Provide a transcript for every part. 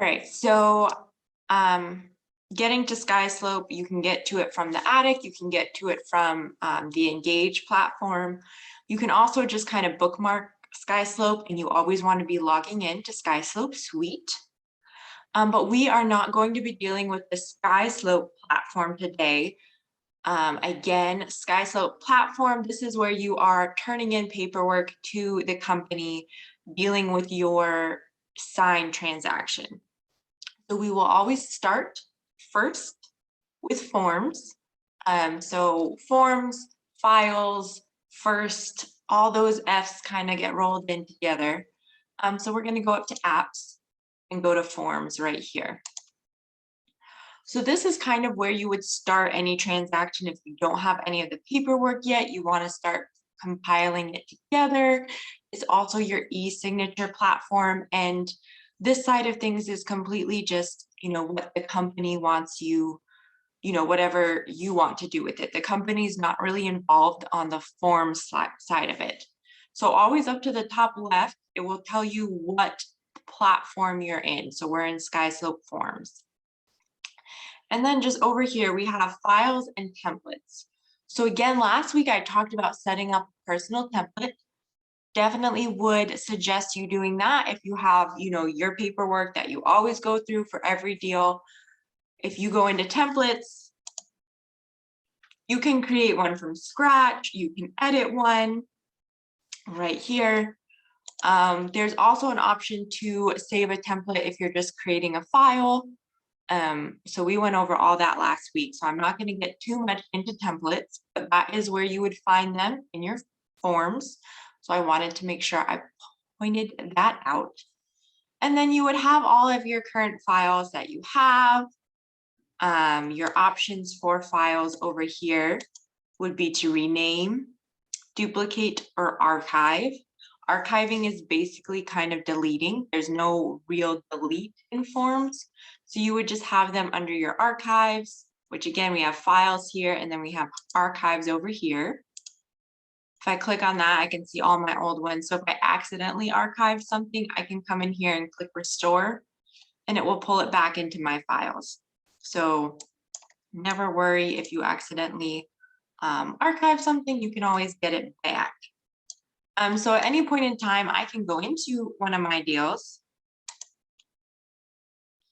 All right, so getting to SkySlope, you can get to it from the attic, you can get to it from the Engage platform. You can also just kind of bookmark SkySlope, and you always want to be logging in to SkySlope Suite. But we are not going to be dealing with the SkySlope platform today. Again, SkySlope platform, this is where you are turning in paperwork to the company, dealing with your sign transaction. So we will always start first with forms. So forms, files, first, all those F's kind of get rolled in together. So we're going to go up to apps and go to forms right here. So this is kind of where you would start any transaction if you don't have any of the paperwork yet. You want to start compiling it together. It's also your e-signature platform, and this side of things is completely just, what the company wants you, whatever you want to do with it. The company's not really involved on the forms side of it. So always up to the top left, it will tell you what platform you're in. So we're in SkySlope Forms. And then just over here, we have files and templates. So again, last week I talked about setting up a personal template. Definitely would suggest you doing that if you have, your paperwork that you always go through for every deal. If you go into templates, you can create one from scratch. You can edit one right here. There's also an option to save a template if you're just creating a file. So we went over all that last week, so I'm not going to get too much into templates, but that is where you would find them in your forms. So I wanted to make sure I pointed that out. And then you would have all of your current files that you have. Your options for files over here would be to rename, duplicate, or archive. Archiving is basically kind of deleting. There's no real delete in forms. So you would just have them under your archives, which again, we have files here, and then we have archives over here. If I click on that, I can see all my old ones. So if I accidentally archive something, I can come in here and click restore, and it will pull it back into my files. So never worry if you accidentally archive something, you can always get it back. So at any point in time, I can go into one of my deals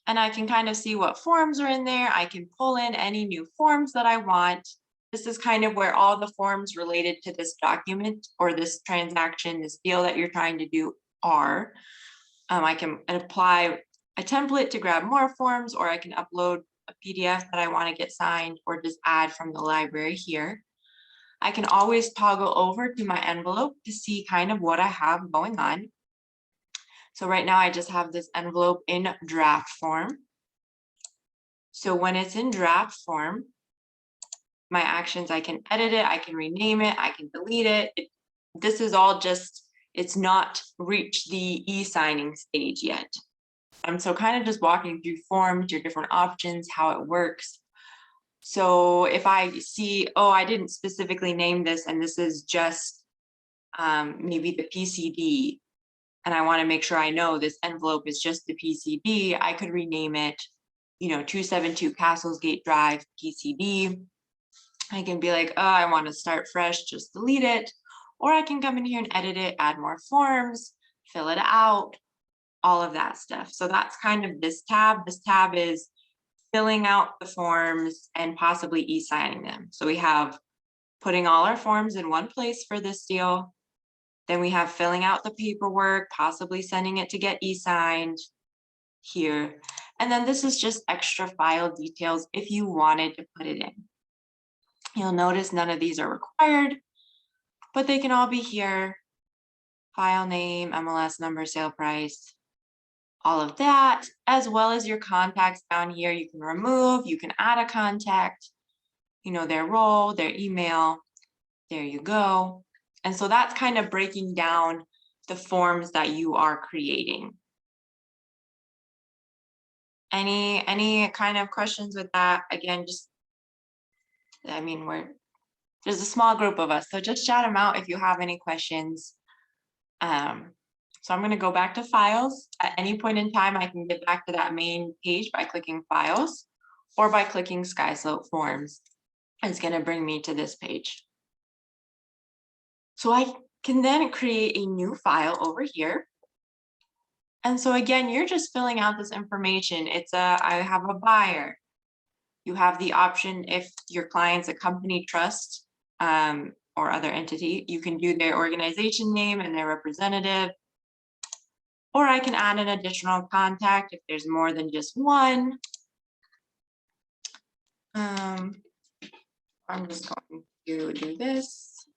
and I can kind of see what forms are in there. I can pull in any new forms that I want. This is kind of where all the forms related to this document or this transaction, this deal that you're trying to do are. I can apply a template to grab more forms, or I can upload a PDF that I want to get signed, or just add from the library here. I can always toggle over to my envelope to see kind of what I have going on. So right now I just have this envelope in draft form. So when it's in draft form, my actions, I can edit it, I can rename it, I can delete it. This is all just, it's not reached the e-signing stage yet. So kind of just walking through forms, your different options, how it works. So if I see, oh, I didn't specifically name this, and this is just maybe the PCD, and I want to make sure I know this envelope is just the PCD, I could rename it, 272 Castlesgate Drive PCD. I can be like, oh, I want to start fresh, just delete it. Or I can come in here and edit it, add more forms, fill it out, all of that stuff. So that's kind of this tab. This tab is filling out the forms and possibly e-signing them. So we have putting all our forms in one place for this deal. Then we have filling out the paperwork, possibly sending it to get e-signed here. And then this is just extra file details if you wanted to put it in. You'll notice none of these are required, but they can all be here. File name, MLS number, sale price, all of that, as well as your contacts down here. You can remove, you can add a contact, their role, their email. There you go. And so that's kind of breaking down the forms that you are creating. Any kind of questions with that? Again, there's a small group of us, so just shout them out if you have any questions. So So I'm going to go back to files. At any point in time, I can get back to that main page by clicking files or by clicking SkySlope forms. It's going to bring me to this page. So I can then create a new file over here. And so again, you're just filling out this information. I have a buyer. You have the option if your client's a company trust or other entity, you can do their organization name and their representative. Or I can add an additional contact if there's more than just one. I'm just going to do this.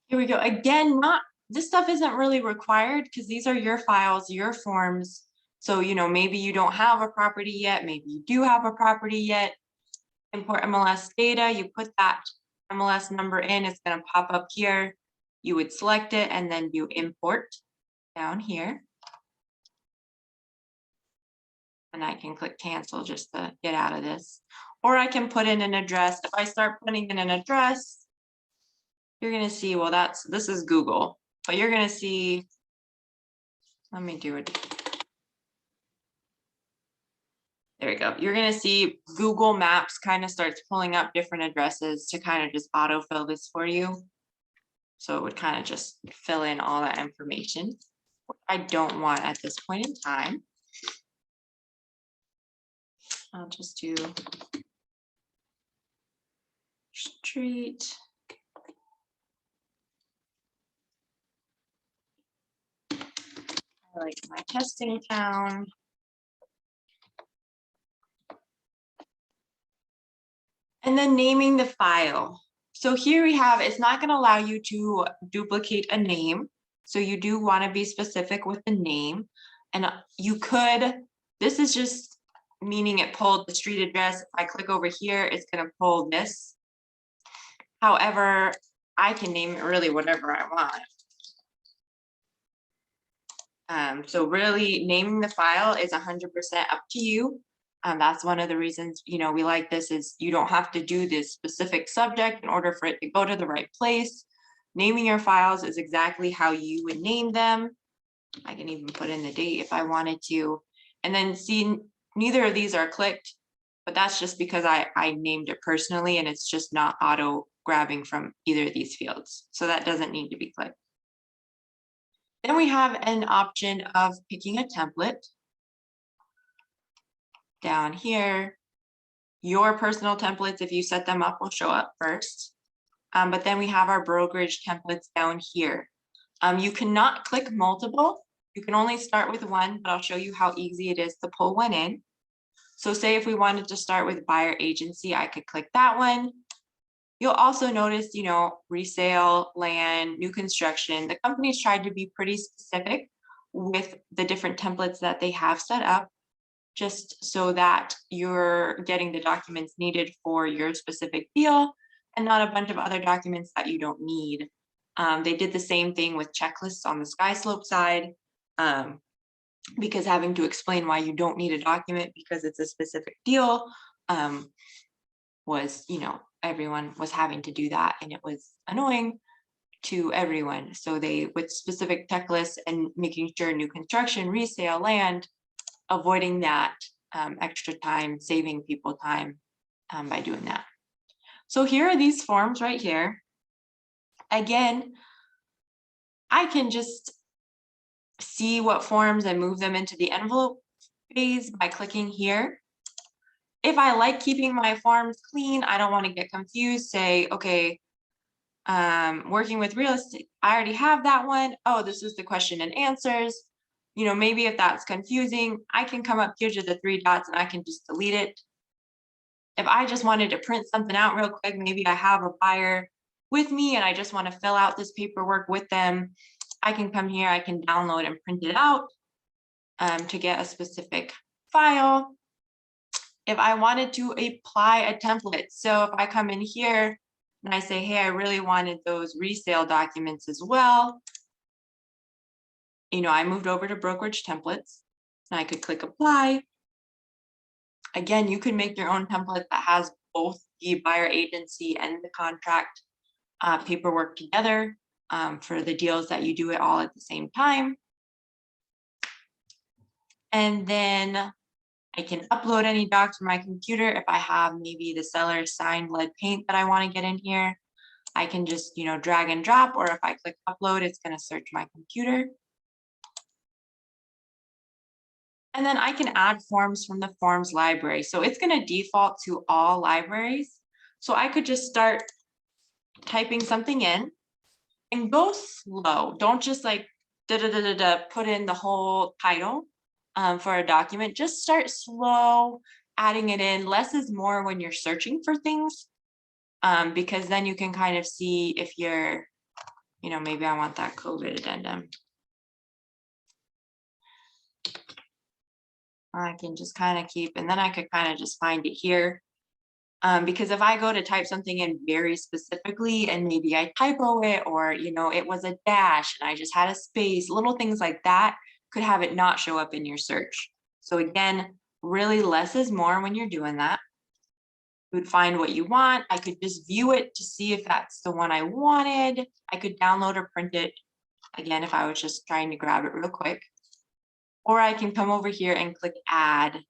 Here we go. Again, this stuff isn't really required because these are your files, your forms. So, maybe you don't have a property yet. Maybe you do have a property yet. Import MLS data. You put that MLS number in. It's going to pop up here. You would select it and then you import down here. And I can click cancel just to get out of this. Or I can put in an address. If I start putting in an address, you're going to see, well, this is Google, but you're going to see, let me do it. There we go. You're going to see Google Maps kind of starts pulling up different addresses to kind of just autofill this for you. So it would kind of just fill in all that information. What I don't want at this point in time, I'll just do street. I like my testing town. And then naming the file. So here we have, it's not going to allow you to duplicate a name. So you do want to be specific with the name. And you could, this is just meaning it pulled the street address. If I click over here, it's going to pull this. However, I can name it really whatever I want. So really naming the file is 100% up to you. That's one of the reasons, we like this is you don't have to do this specific subject in order for it to go to the right place. Naming your files is exactly how you would name them. I can even put in the date if I wanted to. And then see, neither of these are clicked, but that's just because I named it personally and it's just not auto grabbing from either of these fields. So that doesn't need to be clicked. Then we have an option of picking a template. Down here, your personal templates, if you set them up, will show up first. But then we have our brokerage templates down here. You cannot click multiple. You can only start with one, but I'll show you how easy it is to pull one in. So say if we wanted to start with buyer agency, I could click that one. You'll also notice, resale, land, new construction. The companies tried to be pretty specific with the different templates that they have set up, just so that you're getting the documents needed for your specific deal and not a bunch of other documents that you don't need. They did the same thing with checklists on the SkySlope side, because having to explain why you don't need a document because it's a specific deal was, everyone was having to do that and it was annoying to everyone. So they, with specific checklists and making sure new construction, resale, land, avoiding that extra time, saving people time by doing that. So here are these forms right here. Again, I can just see what forms and move them into the envelope phase by clicking here. If I like keeping my forms clean, I don't want to get confused, say, okay, working with real estate, I already have that one. Oh, this is the question and answers. Maybe if that's confusing, I can come up here to the 3 dots and I can just delete it. If I just wanted to print something out real quick, maybe I have a buyer with me and I just want to fill out this paperwork with them, I can come here, I can download and print it out to get a specific file. If I wanted to apply a template, so if I come in here and I say, hey, I really wanted those resale documents as well, I moved over to Brokerage Templates and I could click apply. Again, you can make your own template that has both the buyer agency and the contract paperwork together for the deals that you do it all at the same time. And then I can upload any docs from my computer. If I have maybe the seller's signed lead paint that I want to get in here, I can just, drag and drop, or if I click upload, it's going to search my computer. And then I can add forms from the forms library. So it's going to default to all libraries. So I could just start typing something in and go slow. Don't just like put in the whole title for a document. Just start slow, adding it in. Less is more when you're searching for things, because then you can kind of see if you're, maybe I want that COVID addendum. I can just kind of keep, and then I could kind of just find it here. Because if I go to type something in very specifically and maybe I typo it, or, it was a dash and I just had a space, little things like that could have it not show up in your search. So again, really less is more when you're doing that. You would find what you want. I could just view it to see if that's the one I wanted. I could download or print it, again, if I was just trying to grab it real quick. Or I can come over here and click add, and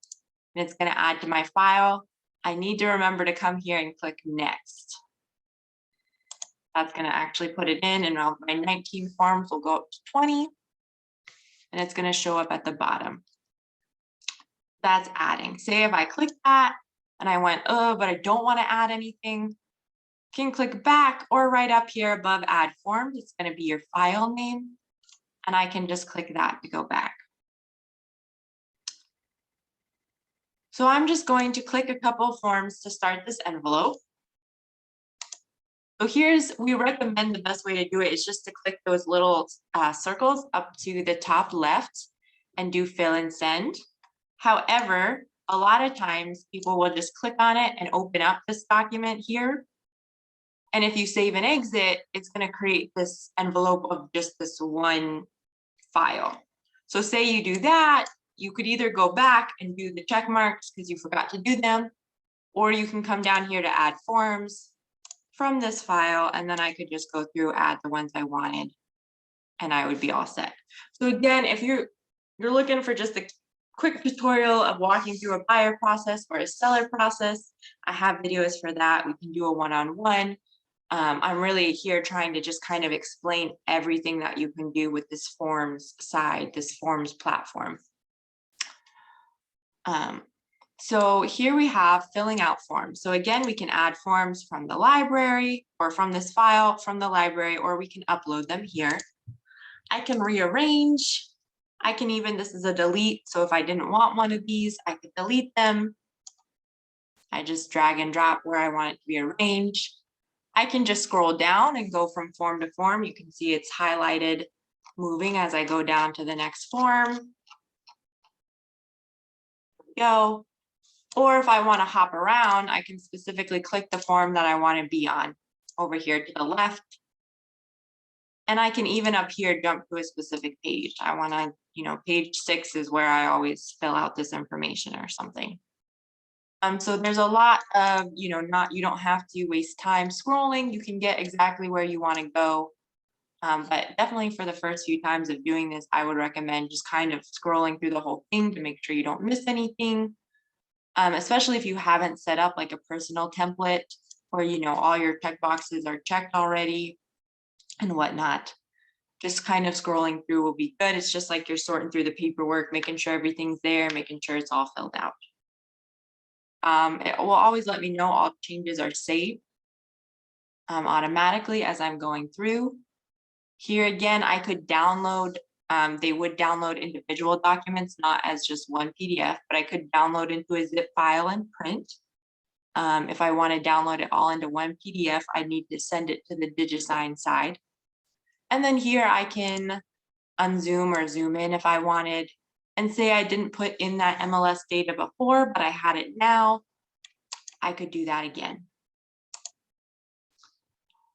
it's going to add to my file. I need to remember to come here and click next. That's going to actually put it in, and my 19 forms will go up to 20, and it's going to show up at the bottom. That's adding. Say if I click that and I went, oh, but I don't want to add anything, can click back, or right up here above add forms, it's going to be your file name, and I can just click that to go back. So I'm just going to click a couple of forms to start this envelope. So we recommend the best way to do it is just to click those little circles up to the top left and do fill and send. However, a lot of times people will just click on it and open up this document here. And if you save and exit, it's going to create this envelope of just this one file. So say you do that, you could either go back and do the check marks because you forgot to do them, or you can come down here to add forms from this file, and then I could just go through, add the ones I wanted, and I would be all set. So again, if you're looking for just a quick tutorial of walking through a buyer process or a seller process, I have videos for that. We can do a one-on-one. I'm really here trying to just kind of explain everything that you can do with this forms side, this forms platform. So here we have filling out forms. So again, we can add forms from the library or from this file from the library, or we can upload them here. I can rearrange. I can even, this is a delete. So if I didn't want one of these, I could delete them. I just drag and drop where I want it to be arranged. I can just scroll down and go from form to form. You can see it's highlighted moving as I go down to the next form. Go. Or if I want to hop around, I can specifically click the form that I want to be on over here to the left. And I can even up here jump to a specific page. I want to, page 6 is where I always fill out this information or something. So there's a lot of, you don't have to waste time scrolling. You can get exactly where you want to go. But definitely for the first few times of doing this, I would recommend just kind of scrolling through the whole thing to make sure you don't miss anything. Especially if you haven't set up like a personal template where, all your checkboxes are checked already and whatnot. Just kind of scrolling through will be good. It's just like you're sorting through the paperwork, making sure everything's there, making sure it's all filled out. It will always let me know all changes are saved automatically as I'm going through. Here again, I could download, they would download individual documents, not as just one PDF, but I could download into a zip file and print. If I want to download it all into one PDF, I need to send it to the DigiSign side. And then here I can unzoom or zoom in if I wanted, and say I didn't put in that MLS data before, but I had it now, I could do that again.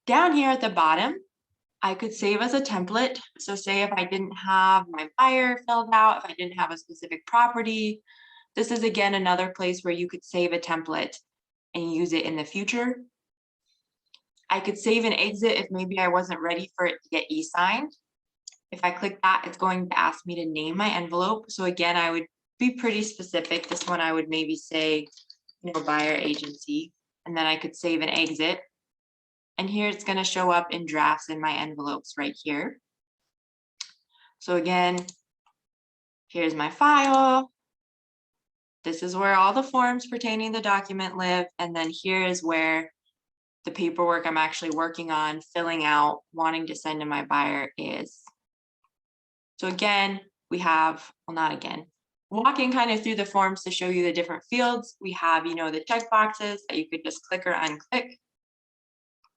Down here at the bottom, I could save as a template. So say if I didn't have my buyer filled out, if I didn't have a specific property, this is again another place where you could save a template. and use it in the future. I could save and exit if maybe I wasn't ready for it to get e-signed. If I click that, it's going to ask me to name my envelope. So again, I would be pretty specific. This one I would maybe say, buyer agency, and then I could save and exit. And here it's going to show up in drafts in my envelopes right here. So again, here's my file. This is where all the forms pertaining to the document live. And then here is where the paperwork I'm actually working on, filling out, wanting to send to my buyer is. So again, we have, well, not again, walking kind of through the forms to show you the different fields. We have, the check boxes that you could just click or unclick.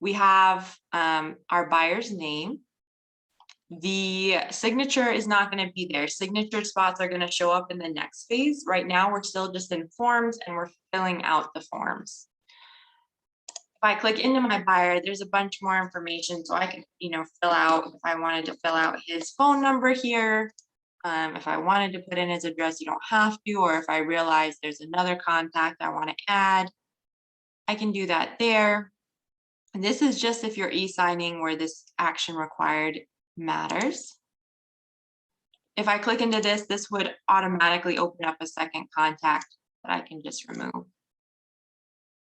We have our buyer's name. The signature is not going to be there. Signature spots are going to show up in the next phase. Right now, we're still just in forms and we're filling out the forms. If I click into my buyer, there's a bunch more information. So I can, fill out, if I wanted to fill out his phone number here, if I wanted to put in his address, you don't have to, or if I realize there's another contact I want to add, I can do that there. And this is just if you're e-signing where this action required matters. If I click into this, this would automatically open up a second contact that I can just remove.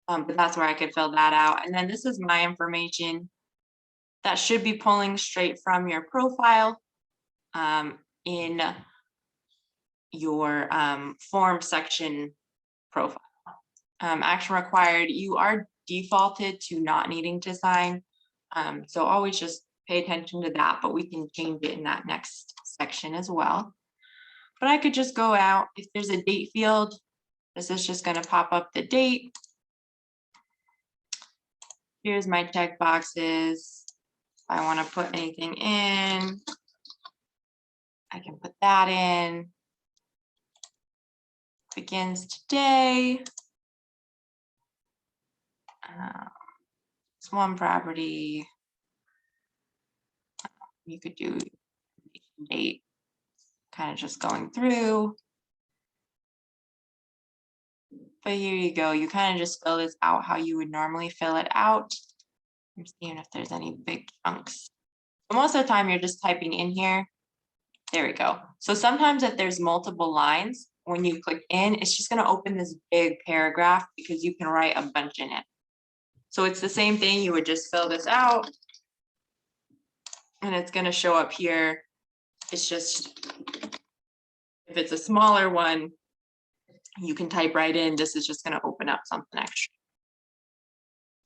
But that's where I could fill that out. And then this is my information that should be pulling straight from your profile in your form section profile. Action required, you are defaulted to not needing to sign. So always just pay attention to that, but we can change it in that next section as well. But I could just go out, if there's a date field, this is just going to pop up the date. Here's my check boxes. If I want to put anything in, I can put that in. Begins today. It's one property. You could do date, kind of just going through. But here you go. You kind of just fill this out how you would normally fill it out. I'm seeing if there's any big chunks. But most of the time you're just typing in here. There we go. So sometimes if there's multiple lines, when you click in, it's just going to open this big paragraph because you can write a bunch in it. So it's the same thing. You would just fill this out and it's going to show up here. It's just, if it's a smaller one, you can type right in. This is just going to open up something extra.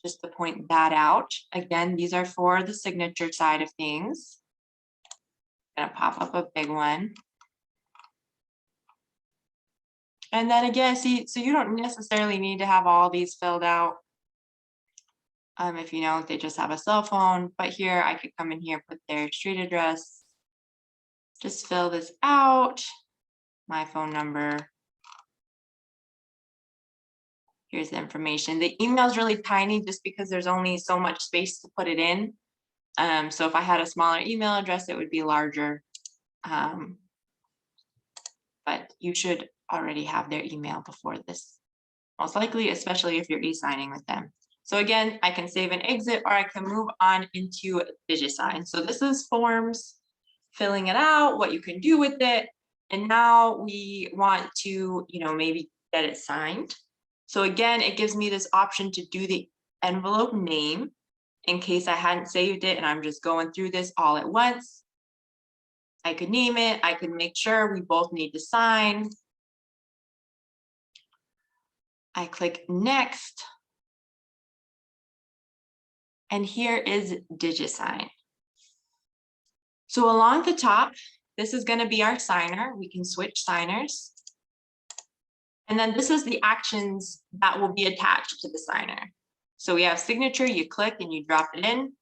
Just to point that out. Again, these are for the signature side of things. Going to pop up a big one. And then again, see, so you don't necessarily need to have all these filled out. If they just have a cell phone, but here I could come in here, put their street address, just fill this out, my phone number. Here's the information. The email is really tiny just because there's only so much space to put it in. So if I had a smaller email address, it would be larger. But you should already have their email before this, most likely, especially if you're e-signing with them. So again, I can save and exit, or I can move on into DigiSign. So this is forms, filling it out, what you can do with it. And now we want to, maybe get it signed. So again, it gives me this option to do the envelope name in case I hadn't saved it and I'm just going through this all at once. I could name it. I could make sure we both need to sign. I click next. And here is DigiSign. So along the top, this is going to be our signer. We can switch signers. And then this is the actions that will be attached to the signer. So we have signature, you click and you drop it in.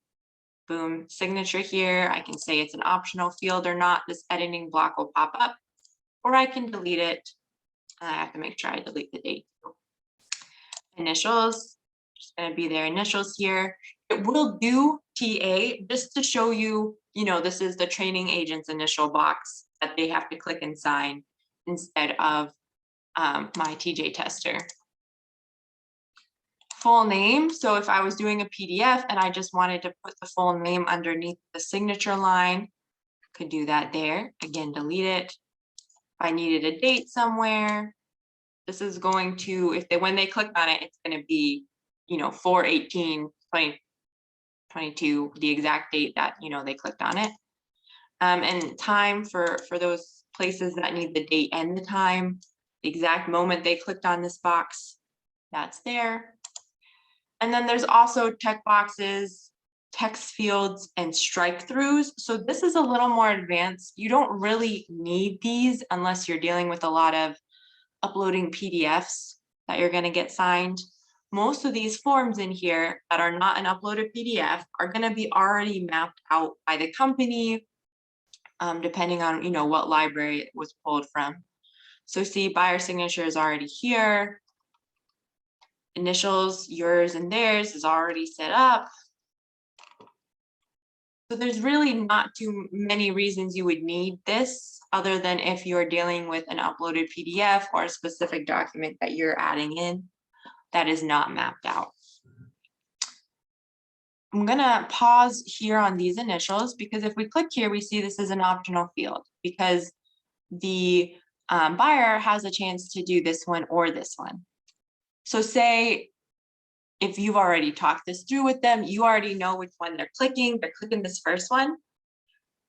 Boom, signature here. I can say it's an optional field or not. This editing block will pop up, or I can delete it. I have to make sure I delete the date. Initials, just going to be their initials here. It will do TA just to show you, this is the training agent's initial box that they have to click and sign instead of my TJ tester. full name. So if I was doing a PDF and I just wanted to put the full name underneath the signature line, could do that there. Again, delete it. If I needed a date somewhere, this is going to, when they click on it, it's going to be, 4/18/2022, the exact date that, they clicked on it. And time for those places that need the date and the time, the exact moment they clicked on this box, that's there. And then there's also checkboxes, text fields, and strike throughs. So this is a little more advanced. You don't really need these unless you're dealing with a lot of uploading PDFs that you're going to get signed. Most of these forms in here that are not an uploaded PDF are going to be already mapped out by the company, depending on what library it was pulled from. So see, buyer signature is already here. Initials, yours and theirs, is already set up. So there's really not too many reasons you would need this other than if you're dealing with an uploaded PDF or a specific document that you're adding in that is not mapped out. I'm gonna pause here on these initials because if we click here, we see this is an optional field because the buyer has a chance to do this one or this one. So say if you've already talked this through with them, you already know which one they're clicking this first one.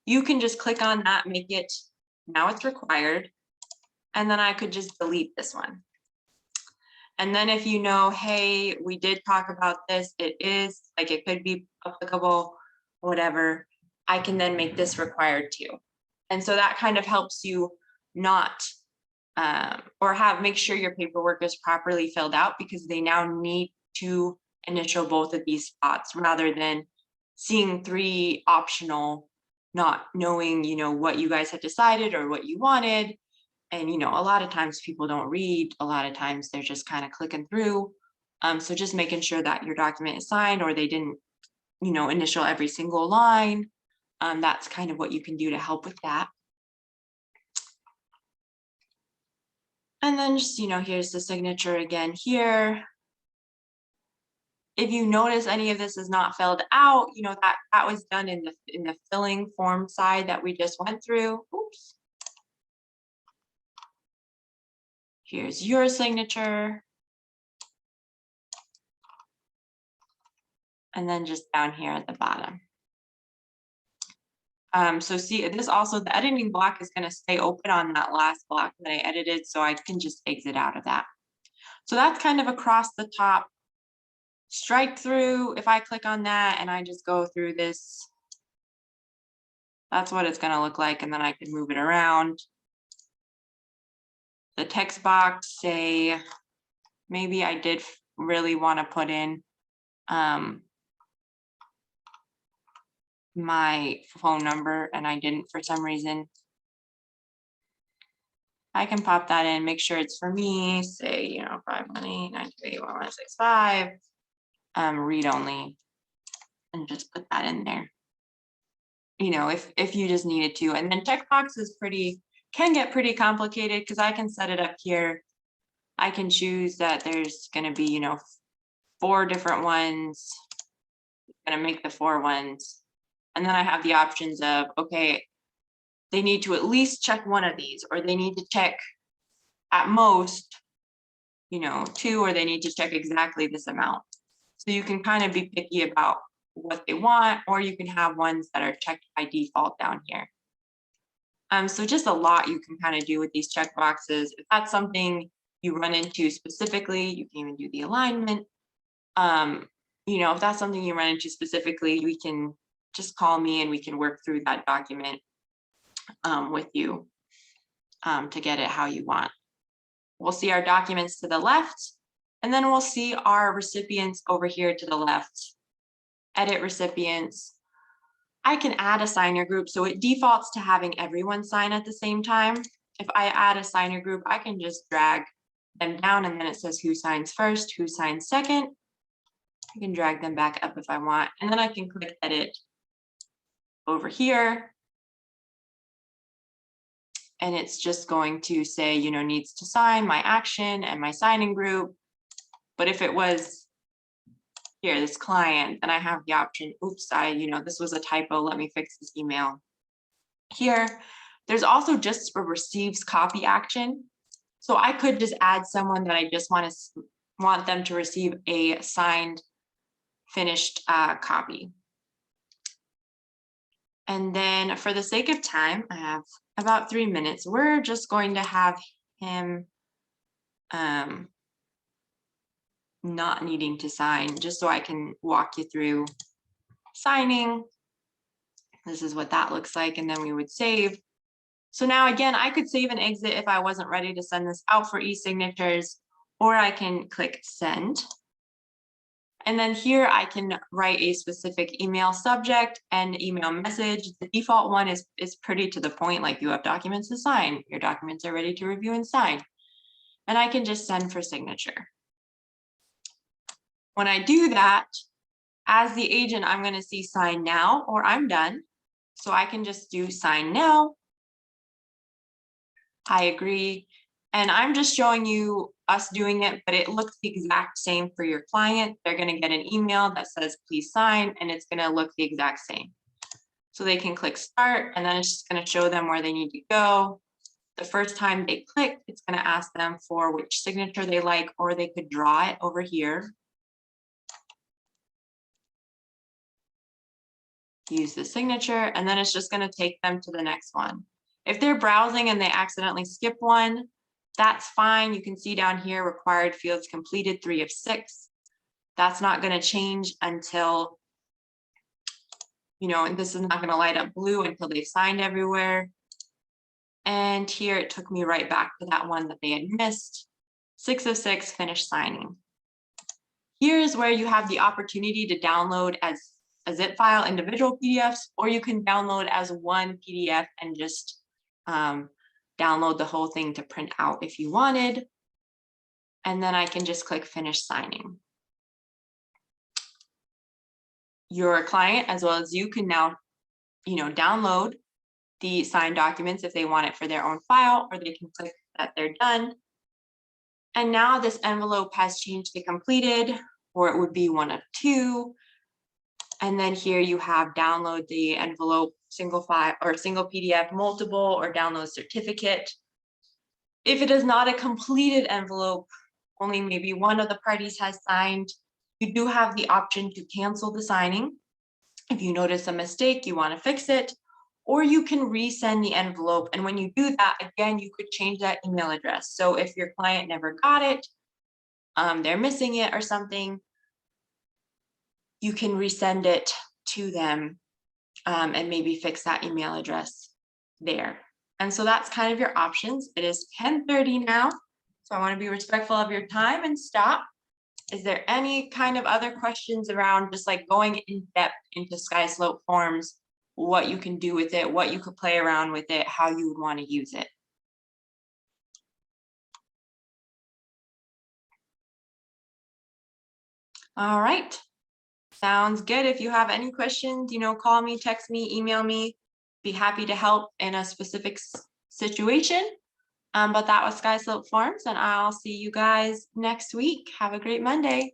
You can just click on that, make it, now it's required. And then I could just delete this one. And then if you know, hey, we did talk about this, it could be applicable, whatever, I can then make this required too. And so that kind of helps you not, make sure your paperwork is properly filled out because they now need to initial both of these spots rather than seeing 3 optional, not knowing, what you guys had decided or what you wanted. And, a lot of times people don't read, a lot of times they're just kind of clicking through. So just making sure that your document is signed or they didn't, initial every single line. That's kind of what you can do to help with that. And then just, here's the signature again here. If you notice any of this is not filled out, that was done in the filling form side that we just went through. Oops. Here's your signature. And then just down here at the bottom. So see, this also, the editing block is going to stay open on that last block that I edited, so I can just exit out of that. So that's kind of across the top. Strike through, if I click on that and I just go through this, that's what it's going to look like, and then I can move it around. The text box, say, maybe I did really want to put in my phone number and I didn't for some reason. I can pop that in, make sure it's for me, say, 518-928-1165, read only, and just put that in there. If you just needed to. And then checkbox is can get pretty complicated because I can set it up here. I can choose that there's going to be, 4 different ones. I'm going to make the 4 ones. And then I have the options of, okay, they need to at least check one of these, or they need to check at most, 2, or they need to check exactly this amount. So you can kind of be picky about what they want, or you can have ones that are checked by default down here. So just a lot you can kind of do with these checkboxes. If that's something you run into specifically, you can even do the alignment. If that's something you run into specifically, we can just call me and we can work through that document with you to get it how you want. We'll see our documents to the left, and then we'll see our recipients over here to the left. Edit recipients. I can add a signer group, so it defaults to having everyone sign at the same time. If I add a signer group, I can just drag them down, and then it says who signs first, who signs second. I can drag them back up if I want, and then I can click edit over here. And it's just going to say, needs to sign my action and my signing group. But if it was here, this client, and I have the option, oops, this was a typo, let me fix this email. Here, there's also just a receives copy action. So I could just add someone that I just want them to receive a signed, finished copy. And then for the sake of time, I have about 3 minutes. We're just going to have him not needing to sign, just so I can walk you through signing. This is what that looks like, and then we would save. So now again, I could save and exit if I wasn't ready to send this out for e-signatures, or I can click send. And then here I can write a specific email subject and email message. The default one is pretty to the point, like you have documents to sign, your documents are ready to review and sign. And I can just send for signature. When I do that, as the agent, I'm going to see sign now or I'm done. So I can just do sign now. I agree. And I'm just showing you us doing it, but it looks the exact same for your client. They're going to get an email that says, please sign, and it's going to look the exact same. So they can click start, and then it's just going to show them where they need to go. The first time they click, it's going to ask them for which signature they like, or they could draw it over here. Use the signature, and then it's just going to take them to the next one. If they're browsing and they accidentally skip one, that's fine. You can see down here, required fields completed 3 of 6. That's not going to change until, and this is not going to light up blue until they've signed everywhere. And here it took me right back to that one that they had missed. 6 of 6, finish signing. Here's where you have the opportunity to download as a zip file, individual PDFs, or you can download as one PDF and just download the whole thing to print out if you wanted. And then I can just click finish signing. Your client, as well as you, can now, download the signed documents if they want it for their own file, or they can click that they're done. And now this envelope has changed to completed, or it would be 1 of 2. And then here you have download the envelope, single file or single PDF, multiple, or download certificate. If it is not a completed envelope, only maybe one of the parties has signed, you do have the option to cancel the signing. If you notice a mistake, you want to fix it, or you can resend the envelope. And when you do that, again, you could change that email address. So if your client never got it, they're missing it or something, you can resend it to them and maybe fix that email address there. And so that's kind of your options. It is 10:30 now, so I want to be respectful of your time and stop. Is there any kind of other questions around just like going in depth into SkySlope forms, what you can do with it, what you could play around with it, how you would want to use it? All right. Sounds good. If you have any questions, call me, text me, email me. Be happy to help in a specific situation. But that was SkySlope Forms, and I'll see you guys next week. Have a great Monday.